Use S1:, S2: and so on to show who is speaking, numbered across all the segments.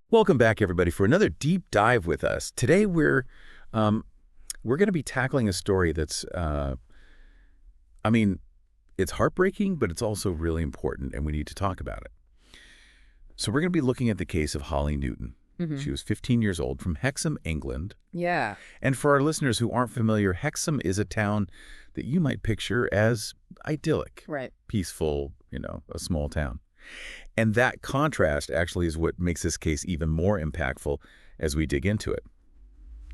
S1: Welcome back, everybody, for another deep dive with us. Today, we're going to be tackling a story that's, I mean, it's heartbreaking, but it's also really important, and we need to talk about it. So we're going to be looking at the case of Holly Newton. She was 15 years old from Hexham, England.
S2: Yeah.
S1: And for our listeners who aren't familiar, Hexham is a town that you might picture as idyllic,
S2: Right.
S1: peaceful, a small town. And that contrast actually is what makes this case even more impactful as we dig into it.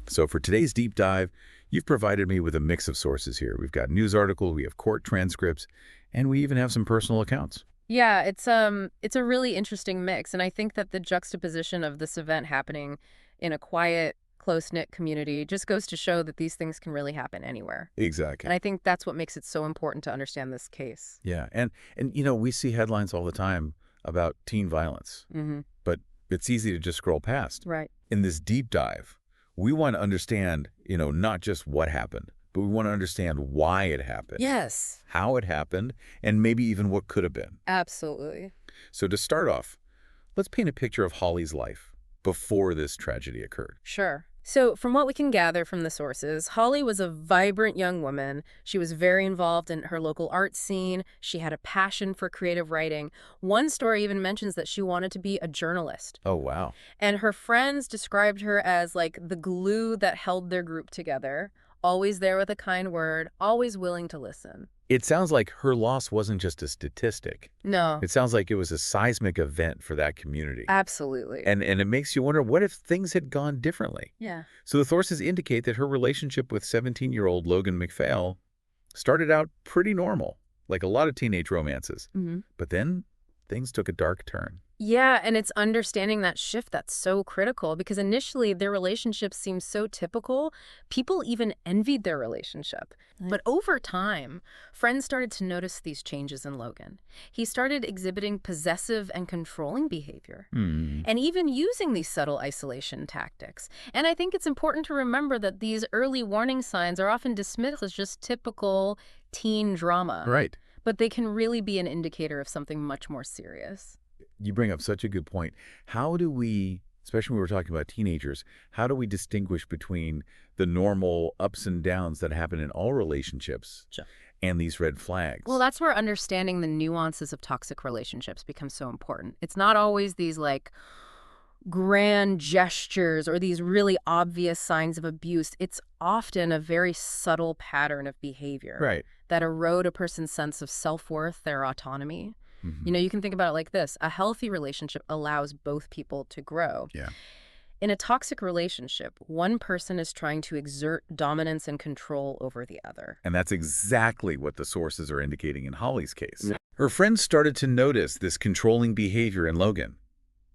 S1: So for today's deep dive, you've provided me with a mix of sources here. We've got news articles, we have court transcripts, and we even have some personal accounts.
S2: Yeah, it's a really interesting mix, and I think that the juxtaposition of this event happening in a quiet, close-knit community just goes to show that these things can really happen anywhere.
S1: Exactly.
S2: And I think that's what makes it so important to understand this case.
S1: Yeah, and we see headlines all the time about teen violence, but it's easy to just scroll past.
S2: Right.
S1: In this deep dive, we want to understand, not just what happened, but we want to understand why it happened.
S2: Yes.
S1: How it happened, and maybe even what could have been.
S2: Absolutely.
S1: So to start off, let's paint a picture of Holly's life before this tragedy occurred.
S2: Sure. So from what we can gather from the sources, Holly was a vibrant young woman. She was very involved in her local art scene. She had a passion for creative writing. One story even mentions that she wanted to be a journalist.
S1: Oh, wow.
S2: And her friends described her as like the glue that held their group together, always there with a kind word, always willing to listen.
S1: It sounds like her loss wasn't just a statistic.
S2: No.
S1: It sounds like it was a seismic event for that community.
S2: Absolutely.
S1: And it makes you wonder, what if things had gone differently?
S2: Yeah.
S1: So the sources indicate that her relationship with 17-year-old Logan MacPhail started out pretty normal, like a lot of teenage romances. But then things took a dark turn.
S2: Yeah, and it's understanding that shift that's so critical because initially their relationship seemed so typical, people even envied their relationship. But over time, friends started to notice these changes in Logan. He started exhibiting possessive and controlling behavior, and even using these subtle isolation tactics. And I think it's important to remember that these early warning signs are often dismissed as just typical teen drama.
S1: Right.
S2: But they can really be an indicator of something much more serious.
S1: You bring up such a good point. How do we, especially when we're talking about teenagers, how do we distinguish between the normal ups and downs that happen in all relationships and these red flags?
S2: Well, that's where understanding the nuances of toxic relationships becomes so important. It's not always these like grand gestures or these really obvious signs of abuse. It's often a very subtle pattern of behavior that erode a person's sense of self-worth, their autonomy. You can think about it like this. A healthy relationship allows both people to grow.
S1: Yeah.
S2: In a toxic relationship, one person is trying to exert dominance and control over the other.
S1: And that's exactly what the sources are indicating in Holly's case. Her friends started to notice this controlling behavior in Logan.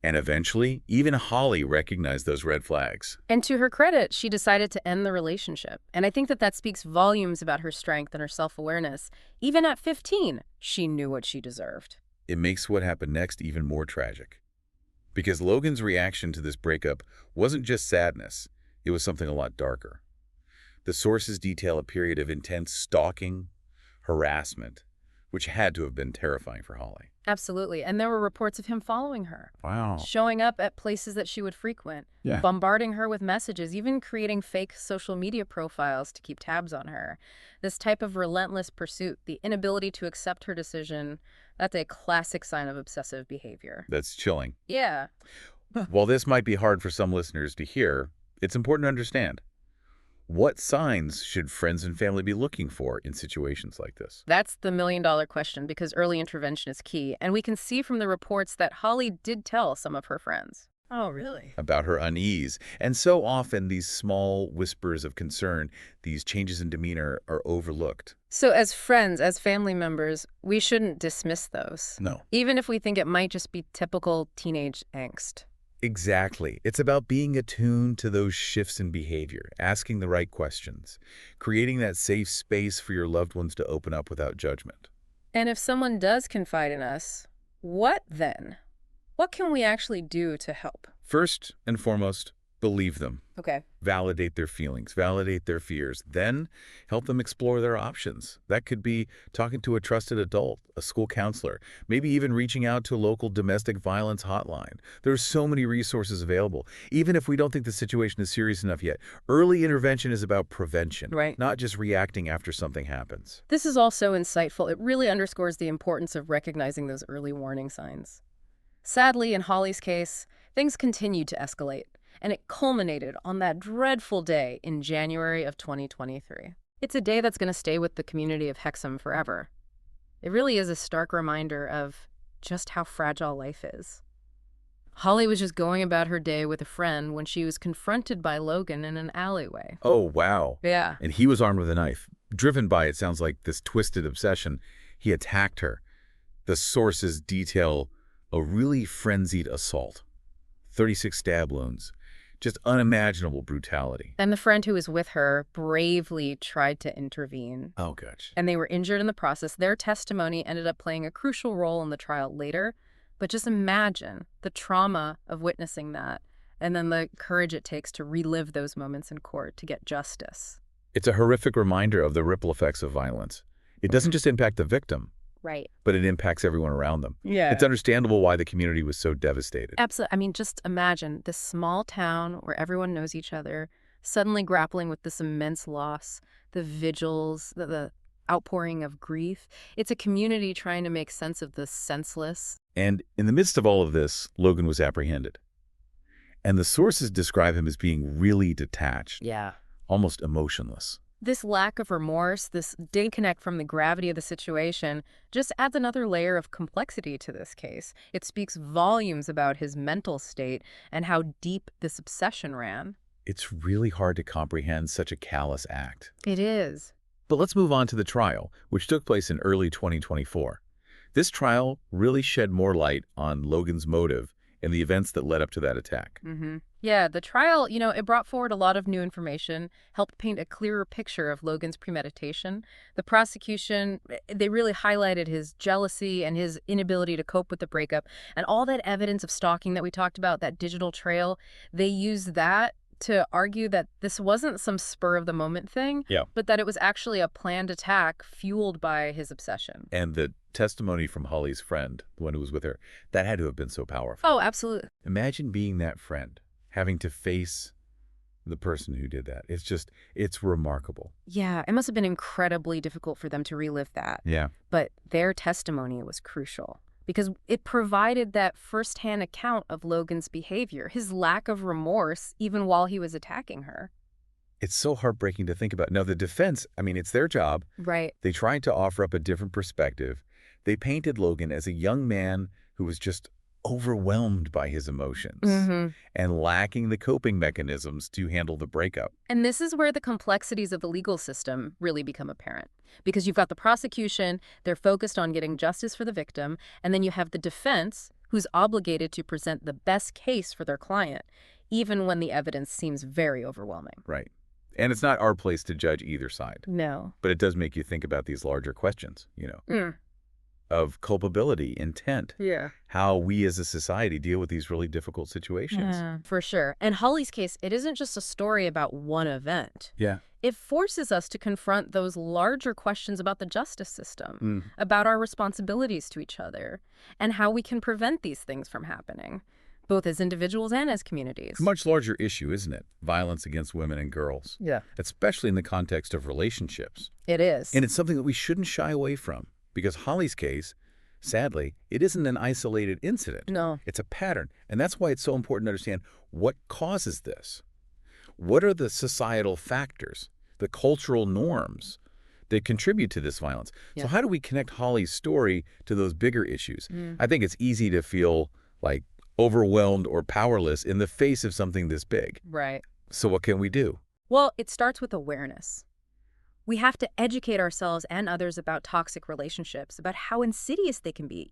S1: And eventually, even Holly recognized those red flags.
S2: And to her credit, she decided to end the relationship. And I think that speaks volumes about her strength and her self-awareness. Even at 15, she knew what she deserved.
S1: It makes what happened next even more tragic. Because Logan's reaction to this breakup wasn't just sadness, it was something a lot darker. The sources detail a period of intense stalking, harassment, which had to have been terrifying for Holly.
S2: Absolutely. And there were reports of him following her.
S1: Wow.
S2: Showing up at places that she would frequent.
S1: Yeah.
S2: Bombarding her with messages, even creating fake social media profiles to keep tabs on her. This type of relentless pursuit, the inability to accept her decision, that's a classic sign of obsessive behavior.
S1: That's chilling.
S2: Yeah.
S1: While this might be hard for some listeners to hear, it's important to understand. What signs should friends and family be looking for in situations like this?
S2: That's the million-dollar question because early intervention is key. And we can see from the reports that Holly did tell some of her friends. Oh, really?
S1: About her unease. And so often these small whispers of concern, these changes in demeanor, are overlooked.
S2: So as friends, as family members, we shouldn't dismiss those.
S1: No.
S2: Even if we think it might just be typical teenage angst.
S1: Exactly. It's about being attuned to those shifts in behavior, asking the right questions, creating that safe space for your loved ones to open up without judgment.
S2: And if someone does confide in us, what then? What can we actually do to help?
S1: First and foremost, Believe them.
S2: Okay.
S1: Validate their feelings, validate their fears, then help them explore their options. That could be talking to a trusted adult, a school counselor, maybe even reaching out to a local domestic violence hotline. There are so many resources available. Even if we don't think the situation is serious enough yet, early intervention is about prevention,
S2: Right.
S1: not just reacting after something happens.
S2: This is also insightful. It really underscores the importance of recognizing those early warning signs. Sadly, in Holly's case, things continued to escalate, and it culminated on that dreadful day in January of 2023. It's a day that's going to stay with the community of Hexham forever. It really is a stark reminder of just how fragile life is. Holly was just going about her day with a friend when she was confronted by Logan in an alleyway.
S1: Oh, wow.
S2: Yeah.
S1: And he was armed with a knife. Driven by, it sounds like, this twisted obsession, he attacked her. The sources detail a really frenzied assault. 36 stab wounds. Just unimaginable brutality.
S2: And the friend who was with her bravely tried to intervene.
S1: Oh, gosh.
S2: And they were injured in the process. Their testimony ended up playing a crucial role in the trial later. But just imagine the trauma of witnessing that, and then the courage it takes to relive those moments in court to get justice.
S1: It's a horrific reminder of the ripple effects of violence. It doesn't just impact the victim,
S2: Right.
S1: but it impacts everyone around them.
S2: Yeah.
S1: It's understandable why the community was so devastated.
S2: Absolutely. I mean, just imagine this small town where everyone knows each other, suddenly grappling with this immense loss, the vigils, the outpouring of grief. It's a community trying to make sense of the senseless.
S1: And in the midst of all of this, Logan was apprehended. And the sources describe him as being really detached,
S2: Yeah.
S1: almost emotionless.
S2: This lack of remorse, this disconnect from the gravity of the situation, just adds another layer of complexity to this case. It speaks volumes about his mental state and how deep this obsession ran.
S1: It's really hard to comprehend such a callous act.
S2: It is.
S1: But let's move on to the trial, which took place in early 2024. This trial really shed more light on Logan's motive and the events that led up to that attack.
S2: Yeah, the trial, it brought forward a lot of new information, helped paint a clearer picture of Logan's premeditation. The prosecution, they really highlighted his jealousy and his inability to cope with the breakup. And all that evidence of stalking that we talked about, that digital trail, they used that to argue that this wasn't some spur-of-the-moment thing, but that it was actually a planned attack fueled by his obsession.
S1: And the testimony from Holly's friend, the one who was with her, that had to have been so powerful.
S2: Oh, absolutely.
S1: Imagine being that friend, having to face the person who did that. It's remarkable.
S2: Yeah, it must have been incredibly difficult for them to relive that.
S1: Yeah.
S2: But their testimony was crucial, because it provided that firsthand account of Logan's behavior, his lack of remorse, even while he was attacking her.
S1: It's so heartbreaking to think about. Now, the defense, it's their job.
S2: Right.
S1: They tried to offer up a different perspective. They painted Logan as a young man who was just overwhelmed by his emotions and lacking the coping mechanisms to handle the breakup.
S2: And this is where the complexities of the legal system really become apparent. Because you've got the prosecution, they're focused on getting justice for the victim, and then you have the defense, who's obligated to present the best case for their client, even when the evidence seems very overwhelming.
S1: Right. And it's not our place to judge either side.
S2: No.
S1: But it does make you think about these larger questions, of culpability, intent, how we as a society deal with these really difficult situations.
S2: Yeah, for sure. And Holly's case, it isn't just a story about one event.
S1: Yeah.
S2: It forces us to confront those larger questions about the justice system, about our responsibilities to each other, and how we can prevent these things from happening, both as individuals and as communities.
S1: It's a much larger issue, isn't it? Violence against women and girls.
S2: Yeah.
S1: Especially in the context of relationships.
S2: It is.
S1: And it's something that we shouldn't shy away from. Because Holly's case, sadly, it isn't an isolated incident.
S2: No.
S1: It's a pattern. And that's why it's so important to understand what causes this. What are the societal factors, the cultural norms that contribute to this violence?
S2: Yeah.
S1: So how do we connect Holly's story to those bigger issues? I think it's easy to feel like overwhelmed or powerless in the face of something this big.
S2: Right.
S1: So what can we do?
S2: Well, it starts with awareness. We have to educate ourselves and others about toxic relationships, about how insidious they can be.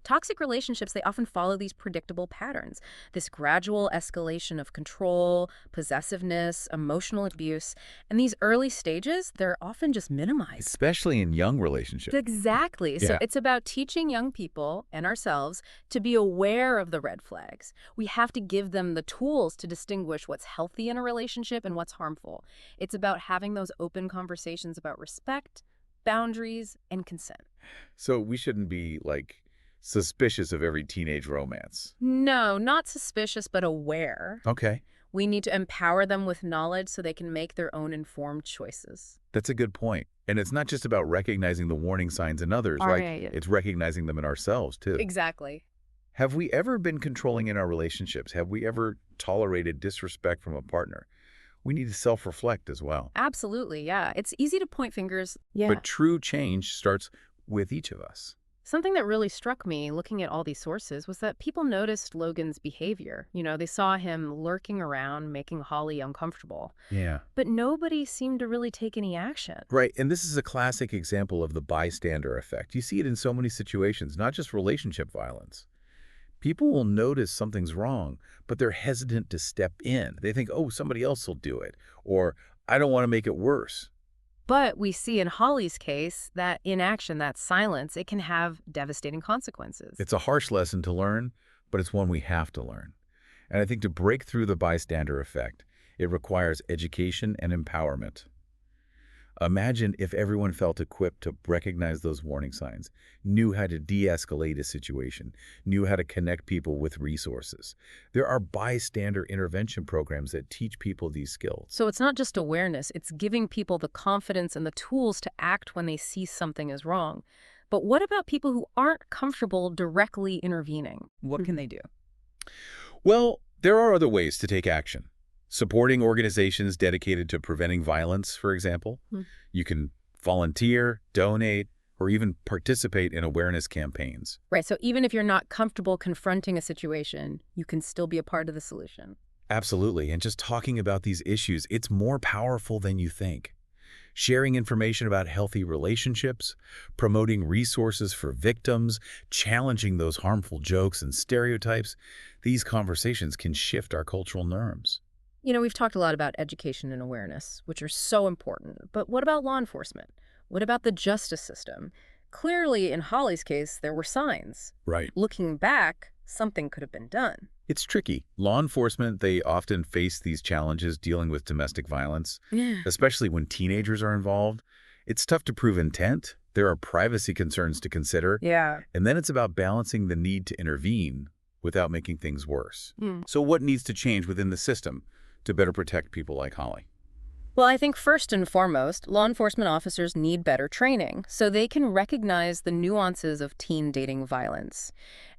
S2: Toxic relationships, they often follow these predictable patterns, this gradual escalation of control, possessiveness, emotional abuse. And these early stages, they're often just minimized.
S1: Especially in young relationships.
S2: Exactly. So
S1: Yeah.
S2: it's about teaching young people and ourselves to be aware of the red flags. We have to give them the tools to distinguish what's healthy in a relationship and what's harmful. It's about having those open conversations about respect, boundaries, and consent.
S1: So we shouldn't be, like, suspicious of every teenage romance.
S2: No, not suspicious, but aware.
S1: Okay.
S2: We need to empower them with knowledge so they can make their own informed choices.
S1: That's a good point. And it's not just about recognizing the warning signs in others, right?
S2: Right.
S1: It's recognizing them in ourselves, too.
S2: Exactly.
S1: Have we ever been controlling in our relationships? Have we ever tolerated disrespect from a partner? We need to self-reflect as well.
S2: Absolutely, yeah. It's easy to point fingers.
S1: But true change starts with each of us.
S2: Something that really struck me looking at all these sources was that people noticed Logan's behavior. They saw him lurking around, making Holly uncomfortable.
S1: Yeah.
S2: But nobody seemed to really take any action.
S1: Right, and this is a classic example of the bystander effect. You see it in so many situations, not just relationship violence. People will notice something's wrong, but they're hesitant to step in. They think, oh, somebody else will do it, or I don't want to make it worse.
S2: But we see in Holly's case that inaction, that silence, it can have devastating consequences.
S1: It's a harsh lesson to learn, but it's one we have to learn. And I think to break through the bystander effect, it requires education and empowerment. Imagine if everyone felt equipped to recognize those warning signs, knew how to de-escalate a situation, knew how to connect people with resources. There are bystander intervention programs that teach people these skills.
S2: So it's not just awareness, it's giving people the confidence and the tools to act when they see something is wrong. But what about people who aren't comfortable directly intervening? What can they do?
S1: Well, there are other ways to take action. Supporting organizations dedicated to preventing violence, for example. You can volunteer, donate, or even participate in awareness campaigns.
S2: Right, so even if you're not comfortable confronting a situation, you can still be a part of the solution.
S1: Absolutely, and just talking about these issues, it's more powerful than you think. Sharing information about healthy relationships, promoting resources for victims, challenging those harmful jokes and stereotypes, these conversations can shift our cultural norms.
S2: We've talked a lot about education and awareness, which are so important. But what about law enforcement? What about the justice system? Clearly, in Holly's case, there were signs.
S1: Right.
S2: Looking back, something could have been done.
S1: It's tricky. Law enforcement, they often face these challenges dealing with domestic violence, especially when teenagers are involved. It's tough to prove intent. There are privacy concerns to consider.
S2: Yeah.
S1: And then it's about balancing the need to intervene without making things worse. So what needs to change within the system to better protect people like Holly?
S2: Well, I think first and foremost, law enforcement officers need better training so they can recognize the nuances of teen dating violence.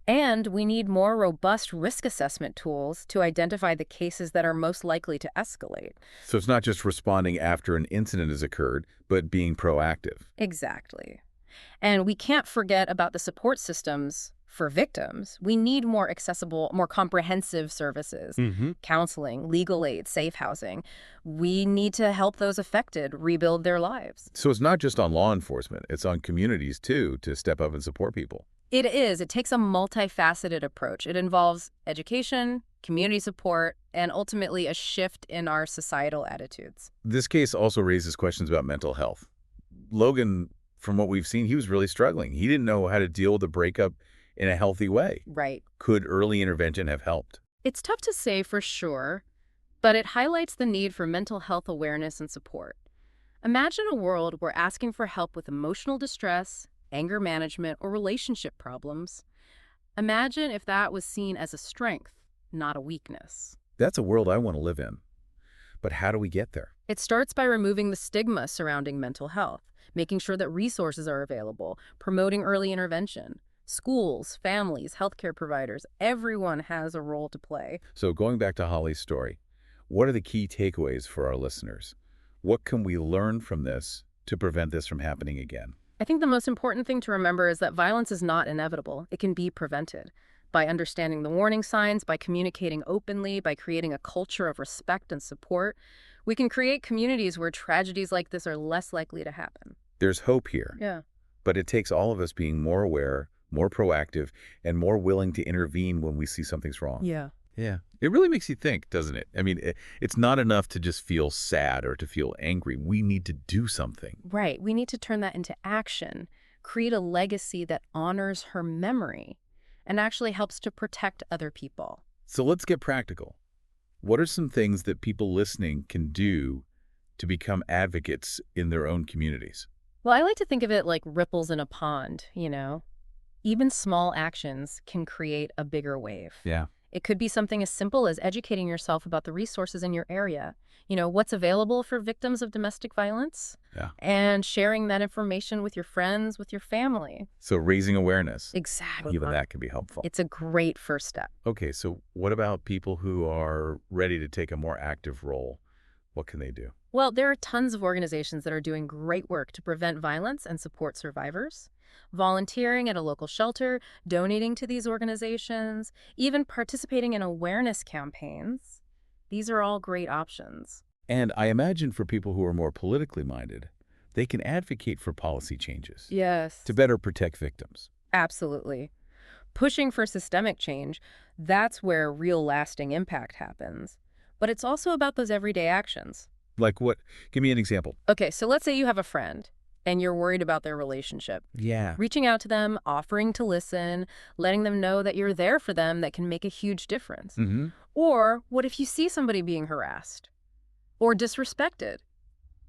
S2: And we need more robust risk assessment tools to identify the cases that are most likely to escalate.
S1: So it's not just responding after an incident has occurred, but being proactive.
S2: Exactly. And we can't forget about the support systems for victims. We need more accessible, more comprehensive services, counseling, legal aid, safe housing. We need to help those affected rebuild their lives.
S1: So it's not just on law enforcement, it's on communities too to step up and support people.
S2: It is. It takes a multifaceted approach. It involves education, community support, and ultimately a shift in our societal attitudes.
S1: This case also raises questions about mental health. Logan, from what we've seen, he was really struggling. He didn't know how to deal with the breakup in a healthy way.
S2: Right.
S1: Could early intervention have helped?
S2: It's tough to say for sure, but it highlights the need for mental health awareness and support. Imagine a world where asking for help with emotional distress, anger management, or relationship problems. Imagine if that was seen as a strength, not a weakness.
S1: That's a world I want to live in. But how do we get there?
S2: It starts by removing the stigma surrounding mental health, making sure that resources are available, promoting early intervention. Schools, families, healthcare providers, everyone has a role to play.
S1: So going back to Holly's story, what are the key takeaways for our listeners? What can we learn from this to prevent this from happening again?
S2: I think the most important thing to remember is that violence is not inevitable. It can be prevented by understanding the warning signs, by communicating openly, by creating a culture of respect and support. We can create communities where tragedies like this are less likely to happen.
S1: There's hope here,
S2: Yeah.
S1: but it takes all of us being more aware, more proactive, and more willing to intervene when we see something's wrong.
S2: Yeah.
S1: Yeah. It really makes you think, doesn't it? I mean, it's not enough to just feel sad or to feel angry. We need to do something.
S2: Right. We need to turn that into action, create a legacy that honors her memory and actually helps to protect other people.
S1: So let's get practical. What are some things that people listening can do to become advocates in their own communities?
S2: Well, I like to think of it like ripples in a pond, you know? Even small actions can create a bigger wave.
S1: Yeah.
S2: It could be something as simple as educating yourself about the resources in your area. You know, what's available for victims of domestic violence,
S1: Yeah.
S2: and sharing that information with your friends, with your family.
S1: So raising awareness,
S2: Exactly.
S1: even that can be helpful.
S2: It's a great first step.
S1: Okay, so what about people who are ready to take a more active role? What can they do?
S2: Well, there are tons of organizations that are doing great work to prevent violence and support survivors. Volunteering at a local shelter, donating to these organizations, even participating in awareness campaigns. These are all great options.
S1: And I imagine for people who are more politically minded, they can advocate for policy changes
S2: Yes.
S1: to better protect victims.
S2: Absolutely. Pushing for systemic change, that's where real lasting impact happens. But it's also about those everyday actions.
S1: Like what? Give me an example.
S2: Okay, so let's say you have a friend and you're worried about their relationship.
S1: Yeah.
S2: Reaching out to them, offering to listen, letting them know that you're there for them, that can make a huge difference.
S1: Mm-hmm.
S2: Or what if you see somebody being harassed or disrespected?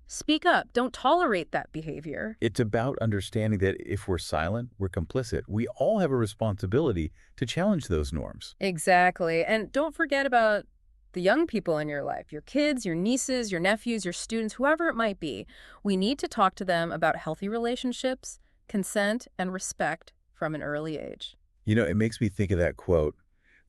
S2: Speak up. Don't tolerate that behavior.
S1: It's about understanding that if we're silent, we're complicit. We all have a responsibility to challenge those norms.
S2: Exactly. And don't forget about the young people in your life, your kids, your nieces, your nephews, your students, whoever it might be. We need to talk to them about healthy relationships, consent, and respect from an early age.
S1: You know, it makes me think of that quote,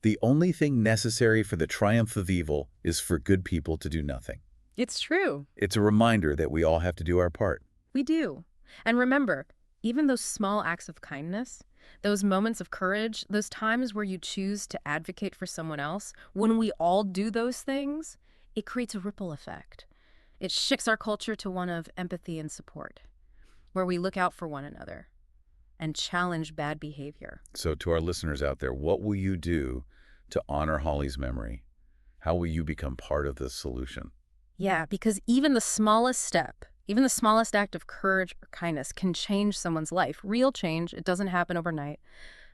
S1: "The only thing necessary for the triumph of evil is for good people to do nothing."
S2: It's true.
S1: It's a reminder that we all have to do our part.
S2: We do. And remember, even those small acts of kindness, those moments of courage, those times where you choose to advocate for someone else, when we all do those things, it creates a ripple effect. It shifts our culture to one of empathy and support, where we look out for one another and challenge bad behavior.
S1: So to our listeners out there, what will you do to honor Holly's memory? How will you become part of the solution?
S2: Yeah, because even the smallest step, even the smallest act of courage or kindness can change someone's life. Real change, it doesn't happen overnight.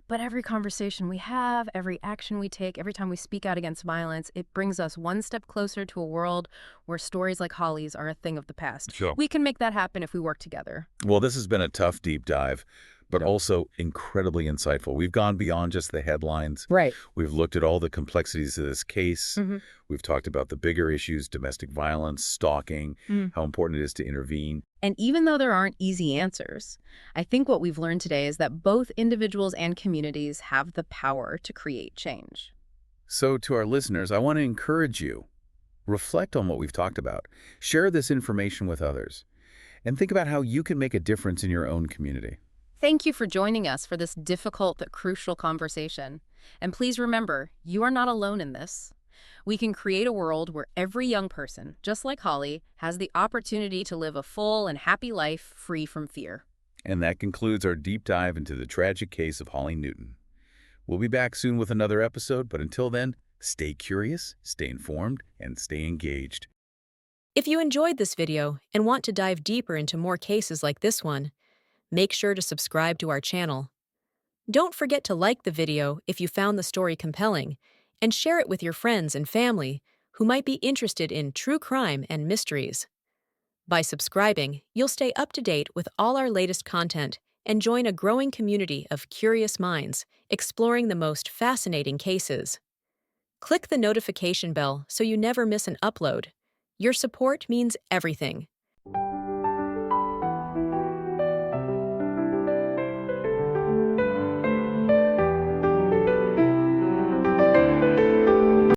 S2: But every conversation we have, every action we take, every time we speak out against violence, it brings us one step closer to a world where stories like Holly's are a thing of the past.
S1: Sure.
S2: We can make that happen if we work together.
S1: Well, this has been a tough deep dive, but also incredibly insightful. We've gone beyond just the headlines.
S2: Right.
S1: We've looked at all the complexities of this case.
S2: Mm-hmm.
S1: We've talked about the bigger issues, domestic violence, stalking, how important it is to intervene.
S2: And even though there aren't easy answers, I think what we've learned today is that both individuals and communities have the power to create change.
S1: So to our listeners, I want to encourage you, reflect on what we've talked about. Share this information with others. And think about how you can make a difference in your own community.
S2: Thank you for joining us for this difficult but crucial conversation. And please remember, you are not alone in this. We can create a world where every young person, just like Holly, has the opportunity to live a full and happy life free from fear.
S1: And that concludes our deep dive into the tragic case of Holly Newton. We'll be back soon with another episode, but until then, stay curious, stay informed, and stay engaged.
S3: If you enjoyed this video and want to dive deeper into more cases like this one, make sure to subscribe to our channel. Don't forget to like the video if you found the story compelling, and share it with your friends and family who might be interested in true crime and mysteries. By subscribing, you'll stay up to date with all our latest content and join a growing community of curious minds exploring the most fascinating cases. Click the notification bell so you never miss an upload. Your support means everything.